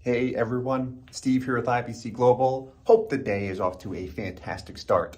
Hey everyone, Steve here with IBC Global. Hope the day is off to a fantastic start.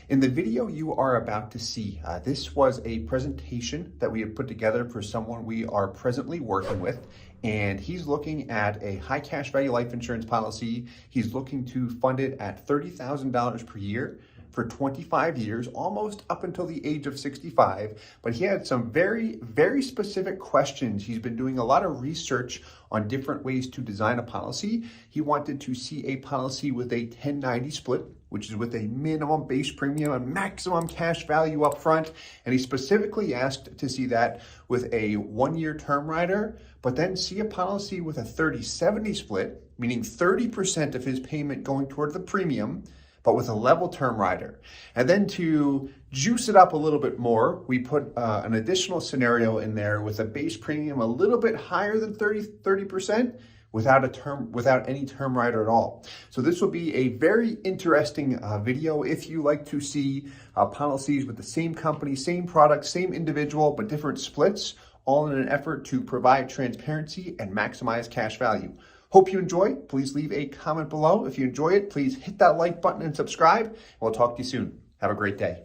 In the video you are about to see, this was a presentation that we have put together for someone we are presently working with, and he's looking at a high cash value life insurance policy. He's looking to fund it at $30,000 per year for 25 years, almost up until the age of 65, but he had some very specific questions. He's been doing a lot of research on different ways to design a policy. He wanted to see a policy with a 10/90 split, which is with a minimum base premium and maximum cash value up front. And he specifically asked to see that with a 1-year term rider, but then see a policy with a 30/70 split, meaning 30% of his payment going toward the premium, but with a level term rider. And then to juice it up a little bit more, we put an additional scenario in there with a base premium a little bit higher than 30% without any term rider at all. So this will be a very interesting video if you like to see policies with the same company, same product, same individual, but different splits, all in an effort to provide transparency and maximize cash value. Hope you enjoy. Please leave a comment below. If you enjoy it, please hit that like button and subscribe. And we'll talk to you soon. Have a great day.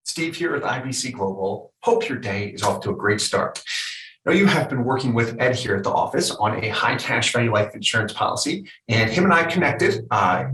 Steve here with IBC Global. Hope your day is off to a great start. Now, you have been working with Ed here at the office on a high cash value life insurance policy, and him and I connected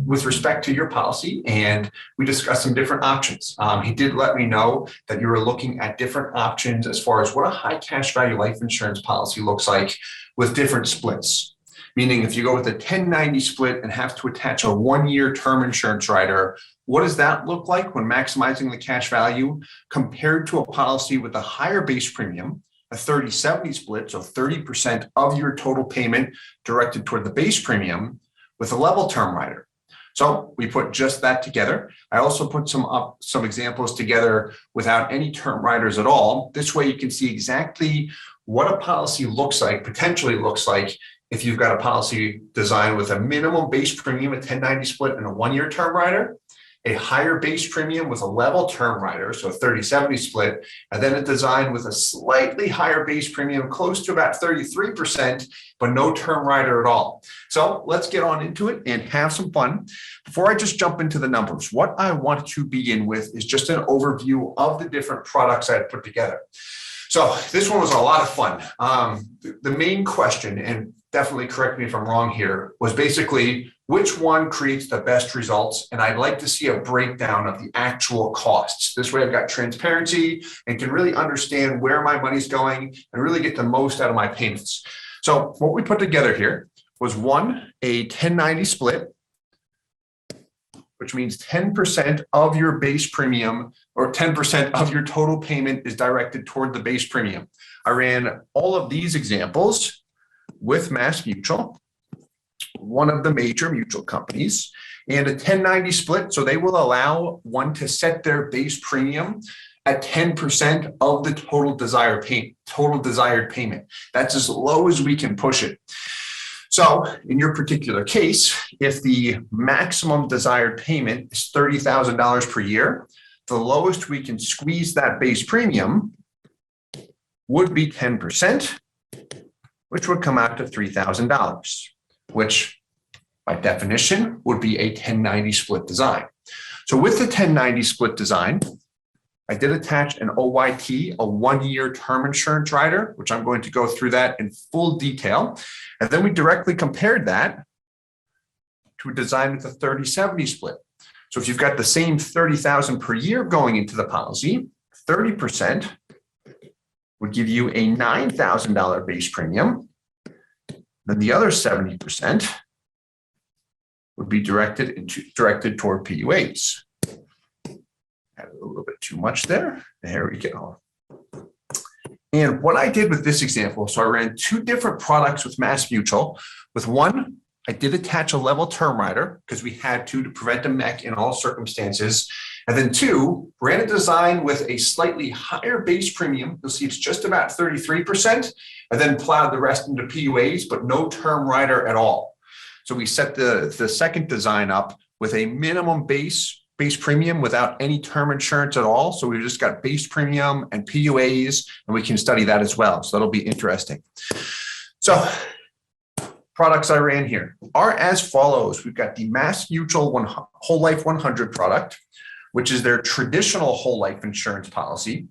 with respect to your policy, and we discussed some different options. He did let me know that you were looking at different options as far as what a high cash value life insurance policy looks like with different splits. Meaning if you go with a 10/90 split and have to attach a 1-year term insurance rider, what does that look like when maximizing the cash value compared to a policy with a higher base premium, a 30/70 split, so 30% of your total payment directed toward the base premium with a level term rider. So we put just that together. I also put some examples together without any term riders at all. This way you can see exactly what a policy looks like, potentially looks like, if you've got a policy designed with a minimum base premium, a 10/90 split, and a 1-year term rider, a higher base premium with a level term rider, so a 30/70 split, and then a design with a slightly higher base premium, close to about 33%, but no term rider at all. So let's get on into it and have some fun. Before I just jump into the numbers, what I want to begin with is just an overview of the different products I had put together. So this one was a lot of fun. The main question, and definitely correct me if I'm wrong here, was basically which one creates the best results, and I'd like to see a breakdown of the actual costs. This way I've got transparency and can really understand where my money's going and really get the most out of my payments. So what we put together here was a 10/90 split, which means 10% of your base premium or 10% of your total payment is directed toward the base premium. I ran all of these examples with MassMutual, one of the major mutual companies, and a 10/90 split. So they will allow one to set their base premium at 10% of the total desired payment. That's as low as we can push it. So in your particular case, if the maximum desired payment is $30,000 per year, the lowest we can squeeze that base premium would be 10%, which would come out to $3,000, which by definition would be a 10/90 split design. So with the 10/90 split design, I did attach an OYT, a 1-year term insurance rider, which I'm going to go through that in full detail. And then we directly compared that to a design with a 30/70 split. So if you've got the same $30,000 per year going into the policy, 30% would give you a $9,000 base premium. Then the other 70% would be directed toward PUAs. Had a little bit too much there. There we go. And what I did with this example, so I ran 2 different products with MassMutual. With one, I did attach a level term rider because we had to prevent a MEC in all circumstances. And then 2, ran a design with a slightly higher base premium. You'll see it's just about 33%, and then plowed the rest into PUAs, but no term rider at all. So we set the second design up with a minimum base premium without any term insurance at all. So we've just got base premium and PUAs, and we can study that as well. So that'll be interesting. So products I ran here are as follows. We've got the Mass Mutual Whole Life 100 product, which is their traditional whole life insurance policy.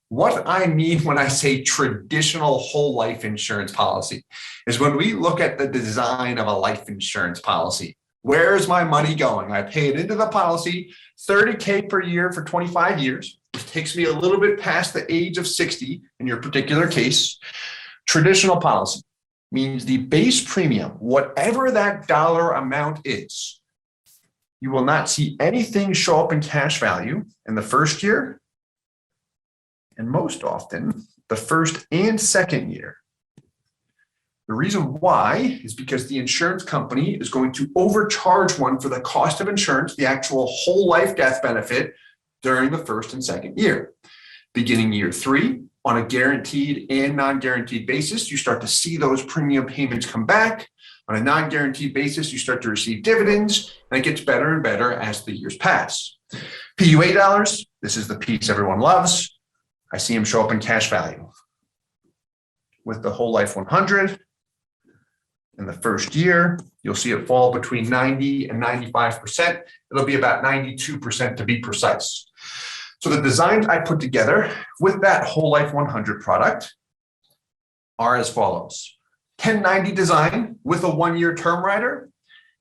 What I mean when I say traditional whole life insurance policy is when we look at the design of a life insurance policy. Where is my money going? I pay it into the policy, $30K per year for 25 years. It takes me a little bit past the age of 60 in your particular case. Traditional policy means the base premium, whatever that dollar amount is, you will not see anything show up in cash value in the first year, and most often the first and second year. The reason why is because the insurance company is going to overcharge one for the cost of insurance, the actual whole life death benefit, during the first and second year. Beginning year 3, on a guaranteed and non-guaranteed basis, you start to see those premium payments come back. On a non-guaranteed basis, you start to receive dividends, and it gets better and better as the years pass. PUA dollars, this is the piece everyone loves. I see them show up in cash value. With the Whole Life 100, in the first year, you'll see it fall between 90 and 95%. It'll be about 92% to be precise. So the designs I put together with that Whole Life 100 product are as follows. 1090 design with a 1-year term rider,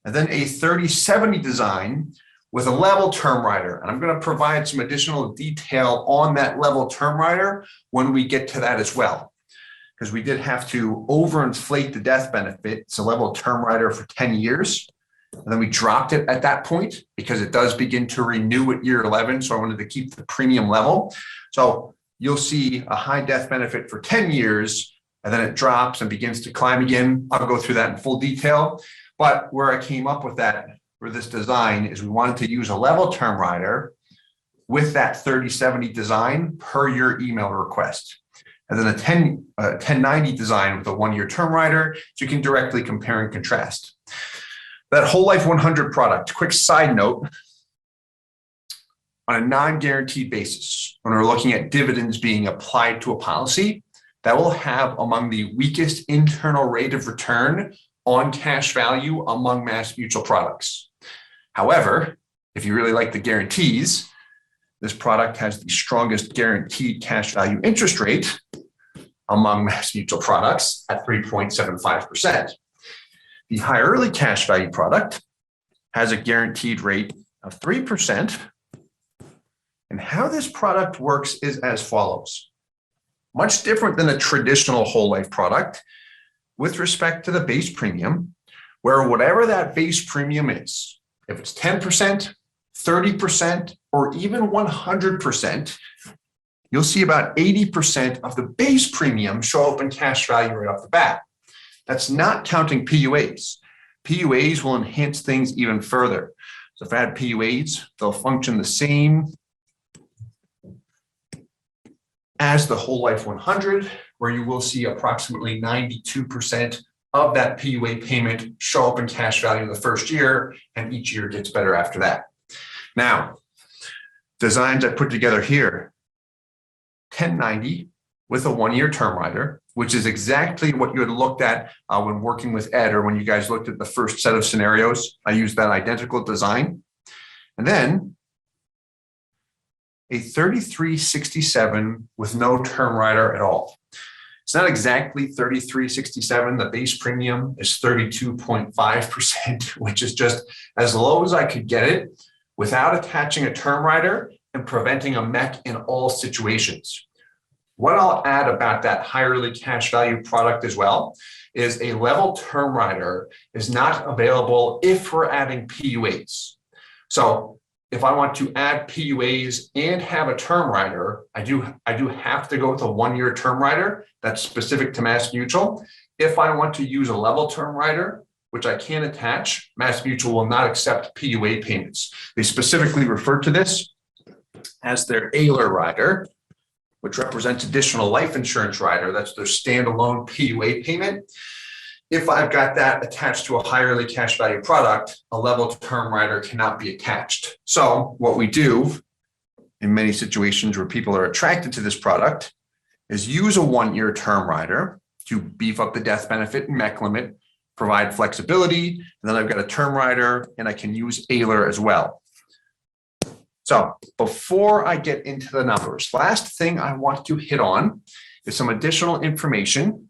and then a 3070 design with a level term rider. And I'm going to provide some additional detail on that level term rider when we get to that as well, because we did have to overinflate the death benefit. It's a level term rider for 10 years. And then we dropped it at that point because it does begin to renew at year 11. So I wanted to keep the premium level. So you'll see a high death benefit for 10 years, and then it drops and begins to climb again. I'll go through that in full detail. But where I came up with that for this design is we wanted to use a level term rider with that 3070 design per your email request. And then a 1090 design with a 1-year term rider, so you can directly compare and contrast. That Whole Life 100 product, quick side note, on a non-guaranteed basis, when we're looking at dividends being applied to a policy, that will have among the weakest internal rate of return on cash value among Mass Mutual products. However, if you really like the guarantees, this product has the strongest guaranteed cash value interest rate among Mass Mutual products at 3.75%. The High Early Cash Value product has a guaranteed rate of 3%. And how this product works is as follows. Much different than a traditional whole life product with respect to the base premium, where whatever that base premium is, if it's 10%, 30%, or even 100%, you'll see about 80% of the base premium show up in cash value right off the bat. That's not counting PUAs. PUAs will enhance things even further. So if I add PUAs, they'll function the same as the Whole Life 100, where you will see approximately 92% of that PUA payment show up in cash value the first year, and each year gets better after that. Now, designs I put together here, 1090 with a 1-year term rider, which is exactly what you had looked at when working with Ed, or when you guys looked at the first set of scenarios. I used that identical design. And then a 3367 with no term rider at all. It's not exactly 3367. The base premium is 32.5%, which is just as low as I could get it without attaching a term rider and preventing a MEC in all situations. What I'll add about that High Early Cash Value product as well is a level term rider is not available if we're adding PUAs. So if I want to add PUAs and have a term rider, I do have to go with a 1-year term rider that's specific to Mass Mutual. If I want to use a level term rider, which I can attach, Mass Mutual will not accept PUA payments. They specifically refer to this as their AILR rider, which represents additional life insurance rider. That's their standalone PUA payment. If I've got that attached to a High Early Cash Value product, a level term rider cannot be attached. So what we do in many situations where people are attracted to this product is use a 1-year term rider to beef up the death benefit and MEC limit, provide flexibility, and then I've got a term rider, and I can use Ailer as well. So before I get into the numbers, last thing I want to hit on is some additional information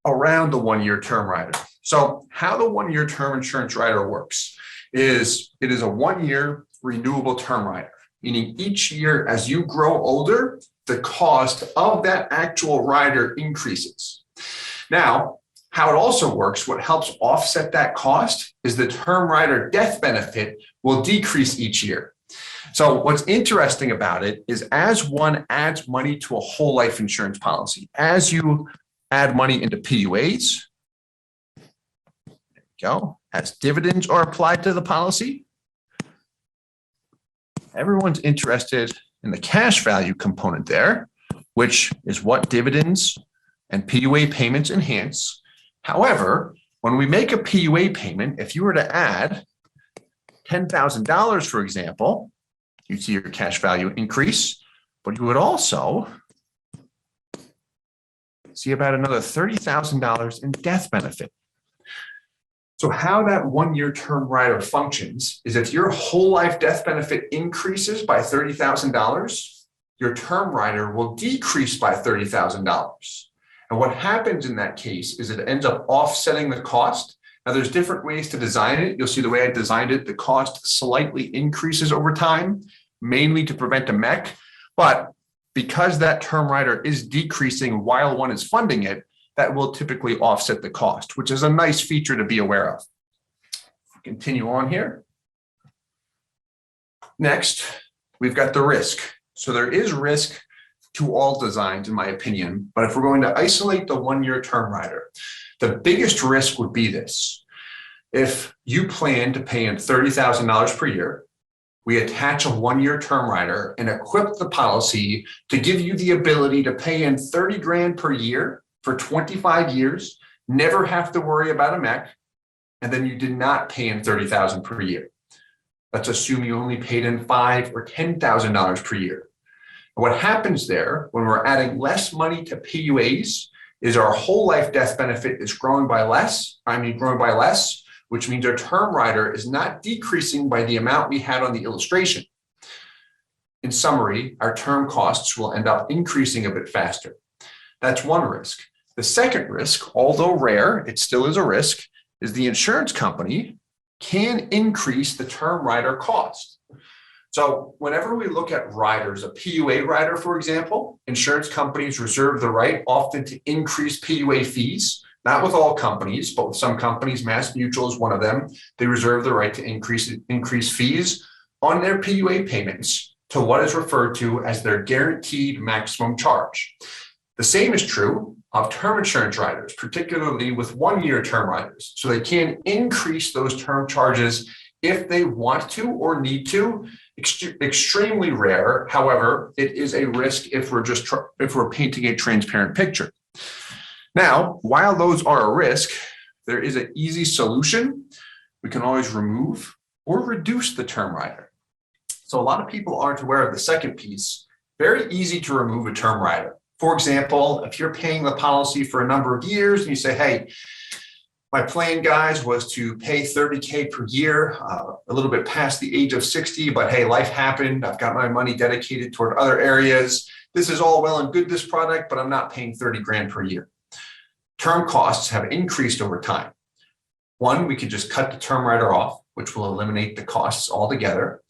around the one-year term rider. So how the one-year term insurance rider works is it is a one-year renewable term rider, meaning each year as you grow older, the cost of that actual rider increases. Now, how it also works, what helps offset that cost is the term rider death benefit will decrease each year. So what's interesting about it is as one adds money to a whole life insurance policy, as you add money into PUAs, there you go, as dividends are applied to the policy, everyone's interested in the cash value component there, which is what dividends and PUA payments enhance. However, when we make a PUA payment, if you were to add $10,000, for example, you'd see your cash value increase, but you would also see about another $30,000 in death benefit. So how that one-year term rider functions is if your whole life death benefit increases by $30,000, your term rider will decrease by $30,000. And what happens in that case is it ends up offsetting the cost. Now there's different ways to design it. You'll see the way I designed it, the cost slightly increases over time, mainly to prevent a MEC. But because that term rider is decreasing while one is funding it, that will typically offset the cost, which is a nice feature to be aware of. Continue on here. Next, we've got the risk. So there is risk to all designs, in my opinion, but if we're going to isolate the one-year term rider, the biggest risk would be this. If you plan to pay in $30,000 per year, we attach a one-year term rider and equip the policy to give you the ability to pay in 30 grand per year for 25 years, never have to worry about a MEC, and then you did not pay in $30,000 per year. Let's assume you only paid in $5,000 or $10,000 per year. And what happens there when we're adding less money to PUAs is our whole life death benefit is growing by less, which means our term rider is not decreasing by the amount we had on the illustration. In summary, our term costs will end up increasing a bit faster. That's one risk. The second risk, although rare, it still is a risk, is the insurance company can increase the term rider cost. So whenever we look at riders, a PUA rider, for example, insurance companies reserve the right often to increase PUA fees, not with all companies, but with some companies, Mass Mutual is one of them. They reserve the right to increase fees on their PUA payments to what is referred to as their guaranteed maximum charge. The same is true of term insurance riders, particularly with one-year term riders. So they can increase those term charges if they want to or need to. Extremely rare. However, it is a risk if we're painting a transparent picture. Now, while those are a risk, there is an easy solution. We can always remove or reduce the term rider. So a lot of people aren't aware of the second piece. Very easy to remove a term rider. For example, if you're paying the policy for a number of years and you say, hey, my plan, guys, was to pay $30K per year, a little bit past the age of 60, but hey, life happened. I've got my money dedicated toward other areas. This is all well and good, this product, but I'm not paying 30 grand per year. Term costs have increased over time. One, we could just cut the term rider off, which will eliminate the costs altogether.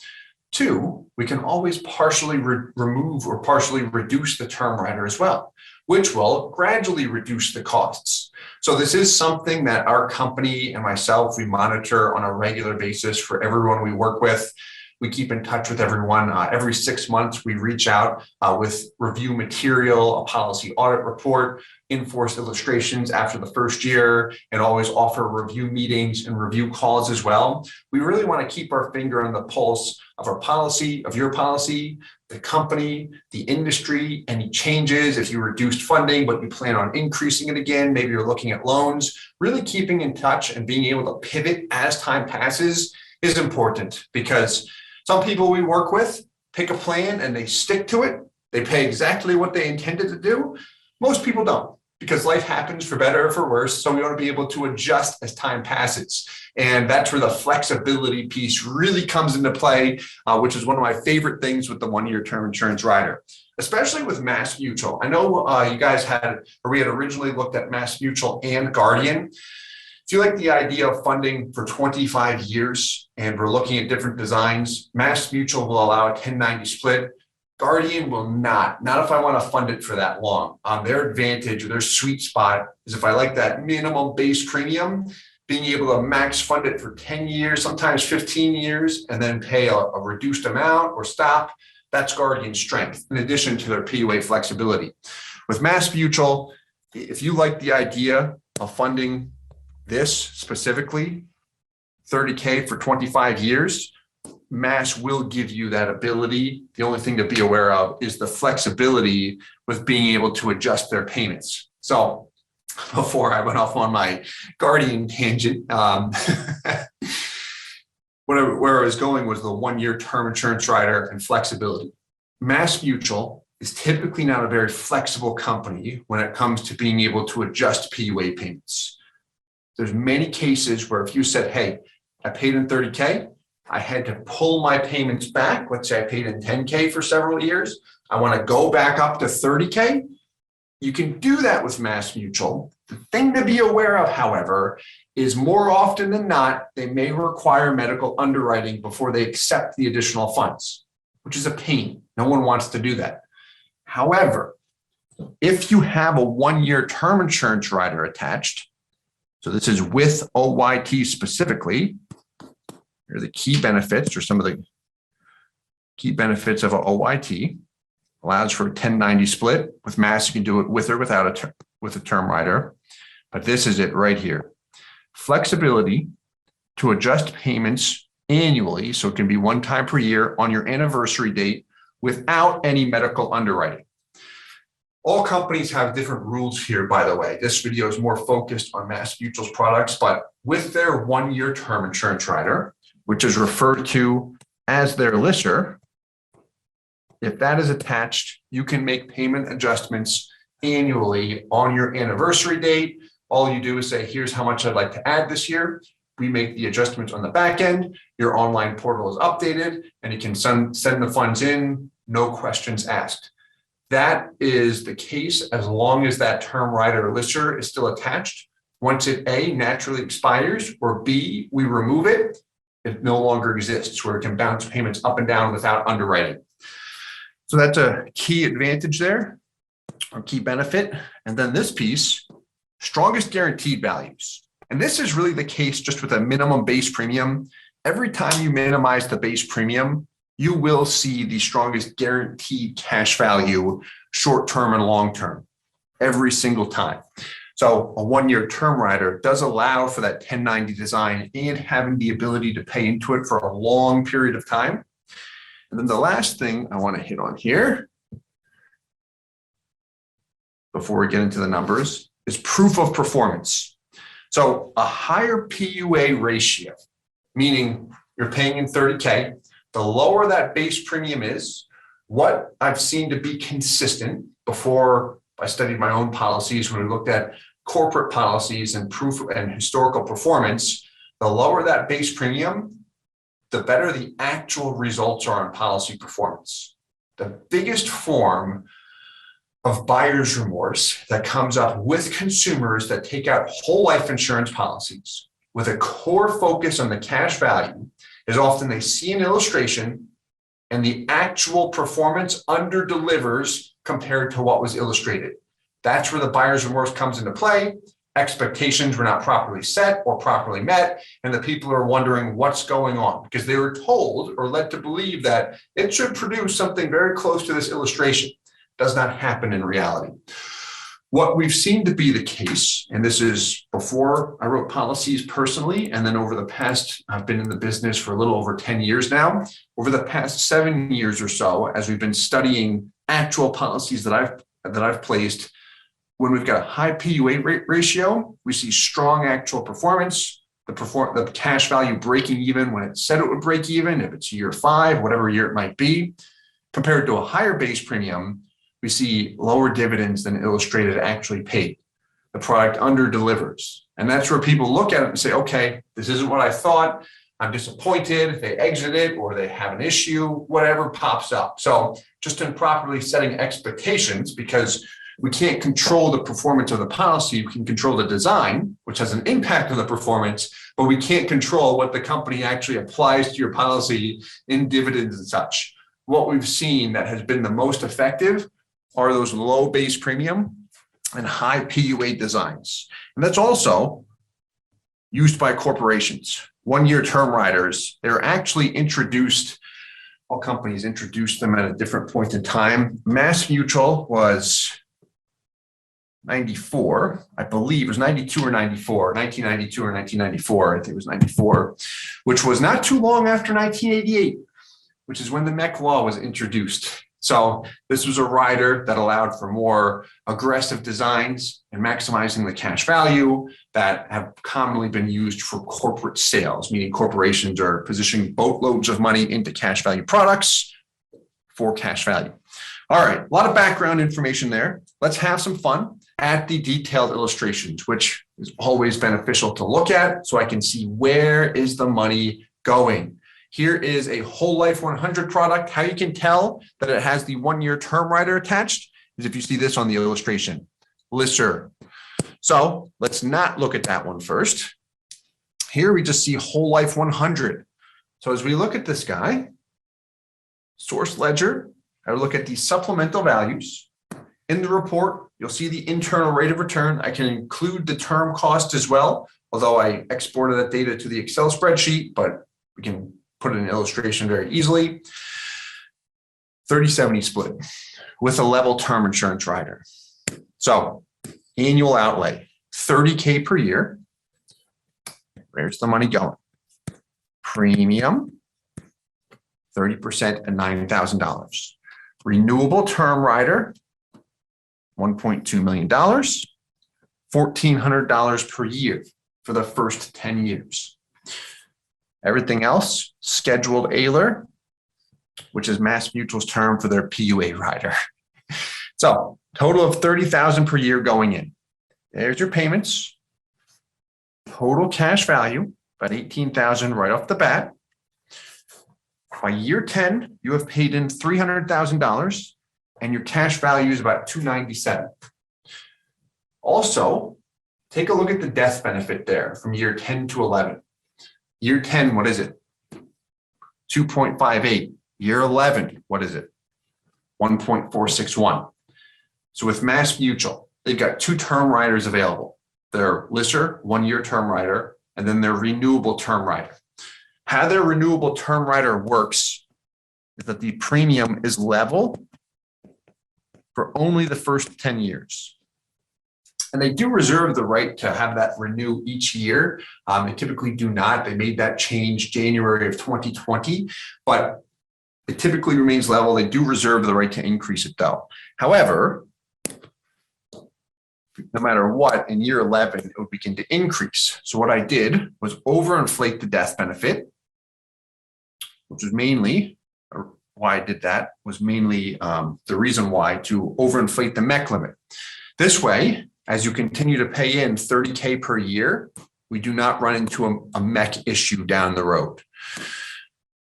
Two, we can always partially remove or partially reduce the term rider as well, which will gradually reduce the costs. So this is something that our company and myself, we monitor on a regular basis for everyone we work with. We keep in touch with everyone. Every 6 months, we reach out with review material, a policy audit report, in-force illustrations after the first year, and always offer review meetings and review calls as well. We really want to keep our finger on the pulse of our policy, of your policy, the company, the industry, any changes. If you reduced funding, but you plan on increasing it again, maybe you're looking at loans, really keeping in touch and being able to pivot as time passes is important, because some people we work with pick a plan and they stick to it. They pay exactly what they intended to do. Most people don't. because life happens for better or for worse. So we want to be able to adjust as time passes. And that's where the flexibility piece really comes into play, which is one of my favorite things with the one-year term insurance rider, especially with Mass Mutual. I know you guys we had originally looked at Mass Mutual and Guardian. If you like the idea of funding for 25 years and we're looking at different designs, Mass Mutual will allow a 1090 split. Guardian will not if I want to fund it for that long. Their advantage or their sweet spot is if I like that minimum base premium, being able to max fund it for 10 years, sometimes 15 years, and then pay a reduced amount or stop. That's Guardian's strength, in addition to their PUA flexibility. With Mass Mutual, if you like the idea of funding this specifically, $30K for 25 years, Mass will give you that ability. The only thing to be aware of is the flexibility with being able to adjust their payments. So before I went off on my Guardian tangent, where I was going was the one-year term insurance rider and flexibility. Mass Mutual is typically not a very flexible company when it comes to being able to adjust PUA payments. There's many cases where if you said, hey, I paid in $30K, I had to pull my payments back. Let's say I paid in $10K for several years. I want to go back up to $30K. You can do that with Mass Mutual. The thing to be aware of, however, is more often than not, they may require medical underwriting before they accept the additional funds, which is a pain. No one wants to do that. However, if you have a one-year term insurance rider attached, so this is with OYT specifically, here are the key benefits or some of the key benefits of OYT. Allows for a 1090 split. With Mass, you can do it with or without with a term rider. But this is it right here. Flexibility to adjust payments annually, so it can be one time per year on your anniversary date without any medical underwriting. All companies have different rules here, by the way. This video is more focused on Mass Mutual's products, but with their one-year term insurance rider, which is referred to as their lister, if that is attached, you can make payment adjustments annually on your anniversary date. All you do is say, here's how much I'd like to add this year. We make the adjustments on the back end. Your online portal is updated and you can send the funds in, no questions asked. That is the case as long as that term rider or lister is still attached. Once it A, naturally expires, or B, we remove it, it no longer exists, where it can bounce payments up and down without underwriting. So that's a key advantage there, or key benefit. And then this piece, strongest guaranteed values. And this is really the case just with a minimum base premium. Every time you minimize the base premium, you will see the strongest guaranteed cash value, short-term and long-term, every single time. So a one-year term rider does allow for that 1090 design and having the ability to pay into it for a long period of time. And then the last thing I want to hit on here before we get into the numbers is proof of performance. So a higher PUA ratio, meaning you're paying in $30K, the lower that base premium is, what I've seen to be consistent before I studied my own policies, when we looked at corporate policies and proof and historical performance, the lower that base premium, the better the actual results are on policy performance. The biggest form of buyer's remorse that comes up with consumers that take out whole life insurance policies with a core focus on the cash value is often they see an illustration and the actual performance under-delivers compared to what was illustrated. That's where the buyer's remorse comes into play. Expectations were not properly set or properly met, and the people are wondering what's going on because they were told or led to believe that it should produce something very close to this illustration. Does not happen in reality. What we've seen to be the case, and this is before I wrote policies personally, and then over the past, I've been in the business for a little over 10 years now. Over the past 7 years or so, as we've been studying actual policies that I've placed, when we've got a high PUA ratio, we see strong actual performance, the cash value breaking even when it said it would break even, if it's year 5, whatever year it might be. Compared to a higher base premium, we see lower dividends than illustrated actually paid. the product under delivers. And that's where people look at it and say, okay, this isn't what I thought. I'm disappointed. They exit it or they have an issue, whatever pops up. So just in properly setting expectations, because we can't control the performance of the policy. We can control the design, which has an impact on the performance, but we can't control what the company actually applies to your policy in dividends and such. What we've seen that has been the most effective are those low base premium and high PUA designs. And that's also used by corporations. 1-year term riders, they're actually introduced, all companies introduced them at a different point in time. Mass Mutual was 94, I believe it was 92 or 94, 1992 or 1994, I think it was 94, which was not too long after 1988, which is when the MEC law was introduced. So this was a rider that allowed for more aggressive designs and maximizing the cash value that have commonly been used for corporate sales, meaning corporations are positioning boatloads of money into cash value products for cash value. All right, a lot of background information there. Let's have some fun at the detailed illustrations, which is always beneficial to look at so I can see where is the money going. Here is a whole life 100 product. How you can tell that it has the 1-year term rider attached is if you see this on the illustration, LISR. So let's not look at that one first. Here we just see whole life 100. So as we look at this guy, source ledger, I would look at the supplemental values. In the report, you'll see the internal rate of return. I can include the term cost as well, although I exported that data to the Excel spreadsheet, but we can put an illustration very easily. 30-70 split with a level term insurance rider. So annual outlay, $30K per year. Where's the money going? Premium, 30% and $9,000. Renewable term rider, $1.2 million, $1,400 per year for the first 10 years. Everything else, scheduled AILR, which is Mass Mutual's term for their PUA rider. So total of $30,000 per year going in. There's your payments. Total cash value, about $18,000 right off the bat. By year 10, you have paid in $300,000 and your cash value is about $297,000. Also, take a look at the death benefit there from year 10 to 11. Year 10, what is it? 2.58. Year 11, what is it? 1.461. So with Mass Mutual, they've got 2 term riders available. Their LISR, 1-year term rider, and then their renewable term rider. How their renewable term rider works is that the premium is level for only the first 10 years. And they do reserve the right to have that renew each year. They typically do not. They made that change January of 2020, but it typically remains level. They do reserve the right to increase it though. However, no matter what, in year 11, it would begin to increase. So what I did was overinflate the death benefit, which was mainly, or why I did that was mainly the reason why, to overinflate the MEC limit. This way, as you continue to pay in $30K per year, we do not run into a MEC issue down the road.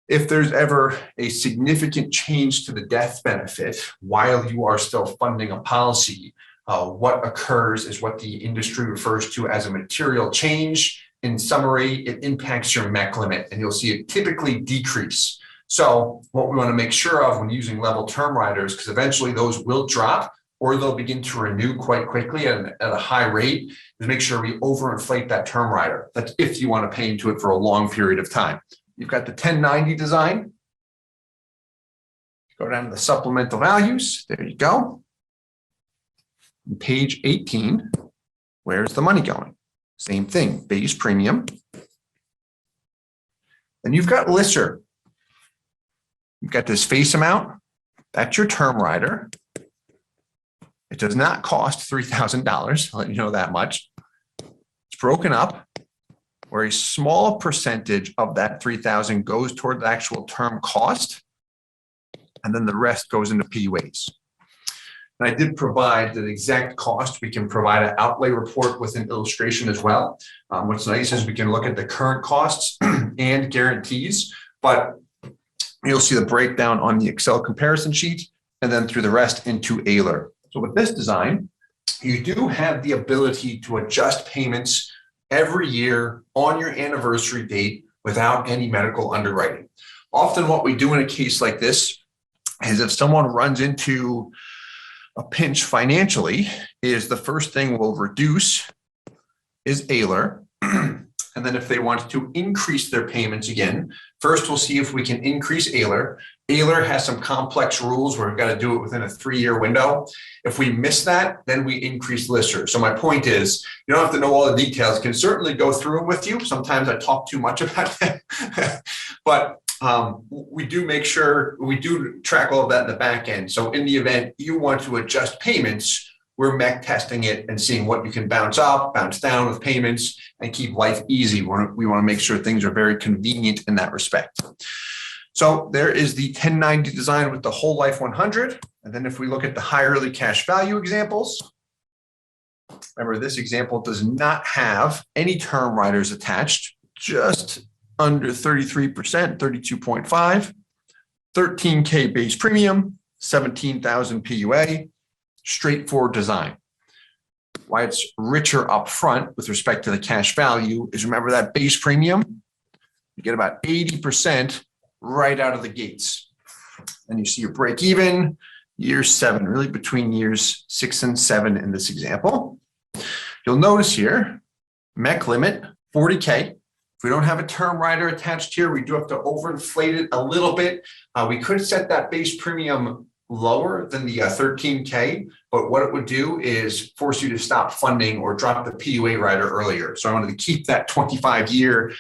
If there's ever a significant change to the death benefit while you are still funding a policy, what occurs is what the industry refers to as a material change. In summary, it impacts your MEC limit and you'll see it typically decrease. So what we want to make sure of when using level term riders, because eventually those will drop or they'll begin to renew quite quickly at a high rate, is make sure we overinflate that term rider. That's if you want to pay into it for a long period of time. You've got the 1090 design. Go down to the supplemental values. There you go. On page 18, where's the money going? Same thing, base premium. Then you've got LISR. You've got this face amount. That's your term rider. It does not cost $3,000. I'll let you know that much. It's broken up where a small percentage of that $3,000 goes toward the actual term cost, and then the rest goes into PUAs. And I did provide the exact cost. We can provide an outlay report with an illustration as well. What's nice is we can look at the current costs and guarantees, but you'll see the breakdown on the Excel comparison sheet and then through the rest into Euler. So with this design, you do have the ability to adjust payments every year on your anniversary date without any medical underwriting. Often what we do in a case like this is if someone runs into a pinch financially, is the first thing we'll reduce is Euler. And then if they want to increase their payments again, first we'll see if we can increase Euler. Euler has some complex rules where we've got to do it within a 3-year window. If we miss that, then we increase Lister. So my point is, you don't have to know all the details. I can certainly go through them with you. Sometimes I talk too much about that, but we do make sure we do track all of that in the back end. So in the event you want to adjust payments, we're MEC testing it and seeing what you can bounce up, bounce down with payments and keep life easy. We want to make sure things are very convenient in that respect. So there is the 1090 design with the whole life 100. And then if we look at the high early cash value examples, remember this example does not have any term riders attached, just under 33%, 32.5, 13K base premium, 17,000 PUA, straightforward design. Why it's richer up front with respect to the cash value is remember that base premium, you get about 80% right out of the gates. And you see your break even, year 7, really between years 6 and 7 in this example. You'll notice here, MEC limit, 40K. If we don't have a term rider attached here, we do have to overinflate it a little bit. We could set that base premium lower than the 13K, but what it would do is force you to stop funding or drop the PUA rider earlier. So I wanted to keep that 25-year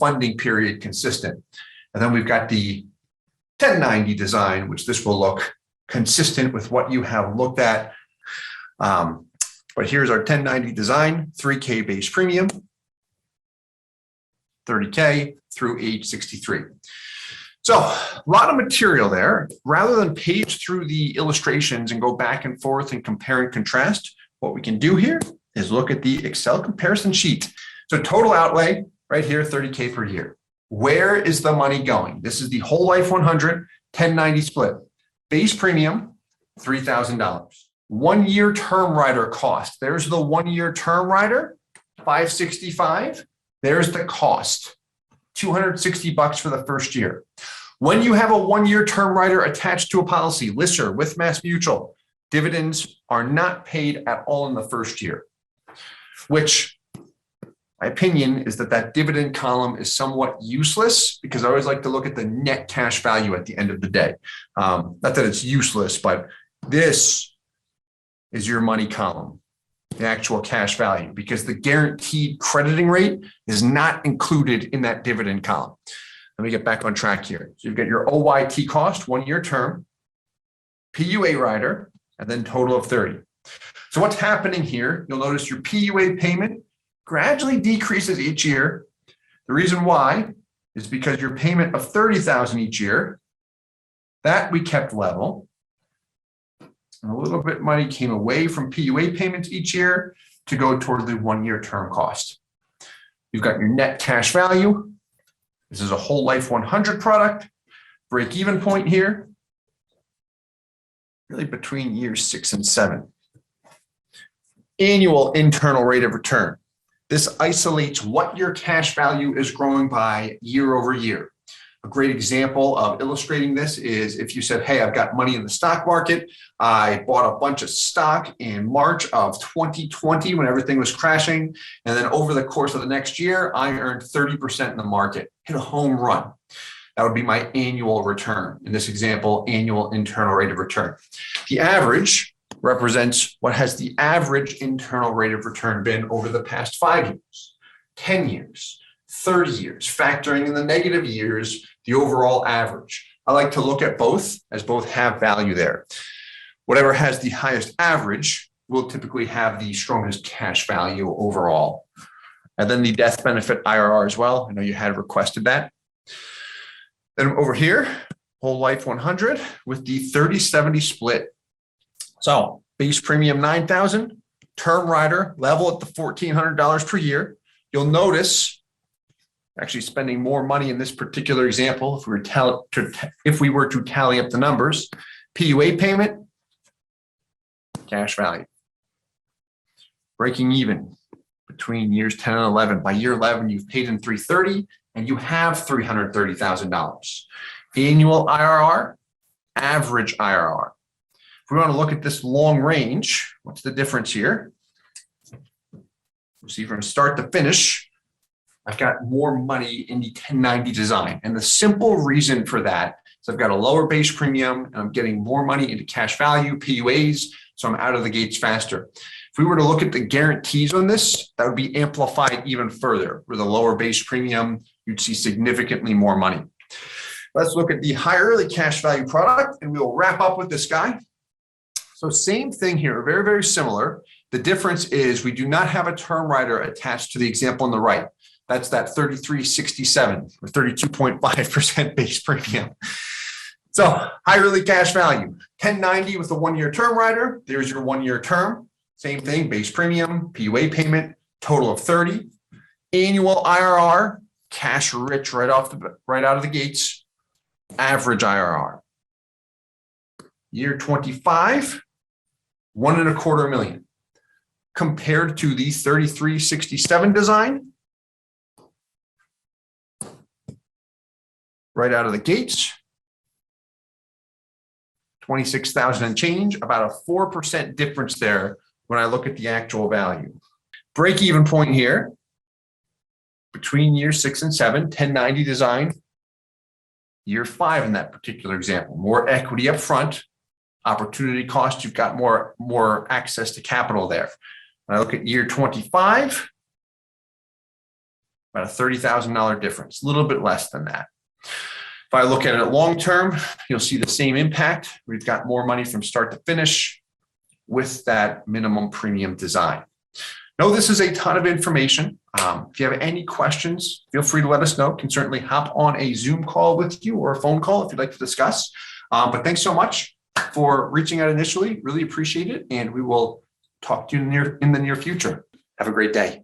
funding period consistent. And then we've got the 1090 design, which this will look consistent with what you have looked at. But here's our 1090 design, 3K base premium, 30K through age 63. So a lot of material there. Rather than page through the illustrations and go back and forth and compare and contrast, what we can do here is look at the Excel comparison sheet. So total outlay right here, 30K per year. Where is the money going? This is the whole life 100, 1090 split. Base premium, $3,000. 1 year term rider cost. There's the 1 year term rider, $565. There's the cost, $260 for the first year. When you have a 1 year term rider attached to a policy, Lister with Mass Mutual, dividends are not paid at all in the first year, which my opinion is that dividend column is somewhat useless because I always like to look at the net cash value at the end of the day. Not that it's useless, but this is your money column, the actual cash value, because the guaranteed crediting rate is not included in that dividend column. Let me get back on track here. So you've got your OYT cost, 1 year term, PUA rider, and then total of 30. So what's happening here? You'll notice your PUA payment gradually decreases each year. The reason why is because your payment of $30,000 each year, that we kept level. And a little bit money came away from PUA payments each year to go toward the 1 year term cost. You've got your net cash value. This is a whole life 100 product. Break even point here, really between years 6 and 7. Annual internal rate of return. This isolates what your cash value is growing by year over year. A great example of illustrating this is if you said, hey, I've got money in the stock market. I bought a bunch of stock in March of 2020 when everything was crashing. And then over the course of the next year, I earned 30% in the market, hit a home run. That would be my annual return. In this example, annual internal rate of return. The average represents what has the average internal rate of return been over the past 5 years, 10 years, 30 years, factoring in the negative years, the overall average. I like to look at both as both have value there. Whatever has the highest average will typically have the strongest cash value overall. And then the death benefit IRR as well. I know you had requested that. Then over here, whole life 100 with the 30-70 split. So base premium $9,000, term rider level at the $1,400 per year. You'll notice actually spending more money in this particular example if we were to tally up the numbers. PUA payment, cash value. Breaking even between years 10 and 11. By year 11, you've paid in $330,000 and you have $330,000. Annual IRR, average IRR. If we want to look at this long range, what's the difference here? We'll see from start to finish, I've got more money in the 1090 design. And the simple reason for that is I've got a lower base premium and I'm getting more money into cash value, PUAs, so I'm out of the gates faster. If we were to look at the guarantees on this, that would be amplified even further. With a lower base premium, you'd see significantly more money. Let's look at the high early cash value product and we'll wrap up with this guy. So same thing here, very, very similar. The difference is we do not have a term rider attached to the example on the right. That's that 3367 or 32.5% base premium. So high early cash value, 1090 with a 1-year term rider. There's your 1-year term. Same thing, base premium, PUA payment, total of 30. Annual IRR, cash rich right out of the gates. Average IRR. Year 25, $1.25 million. Compared to the 3367 design, right out of the gates, 26,000 and change, about a 4% difference there when I look at the actual value. Break-even point here, between year 6 and 7, 1090 design, year 5 in that particular example. More equity up front, opportunity cost, you've got more access to capital there. When I look at year 25, about a $30,000 difference, a little bit less than that. If I look at it long-term, you'll see the same impact. We've got more money from start to finish with that minimum premium design. Know this is a ton of information. If you have any questions, feel free to let us know. You can certainly hop on a Zoom call with you or a phone call if you'd like to discuss. But thanks so much for reaching out initially. Really appreciate it. And we will talk to you in the near future. Have a great day.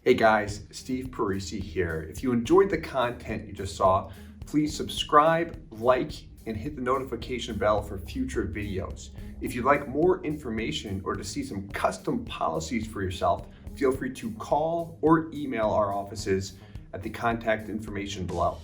Hey guys, Steve Parisi here. If you enjoyed the content you just saw, please subscribe, like, and hit the notification bell for future videos. If you'd like more information or to see some custom policies for yourself, feel free to call or email our offices at the contact information below.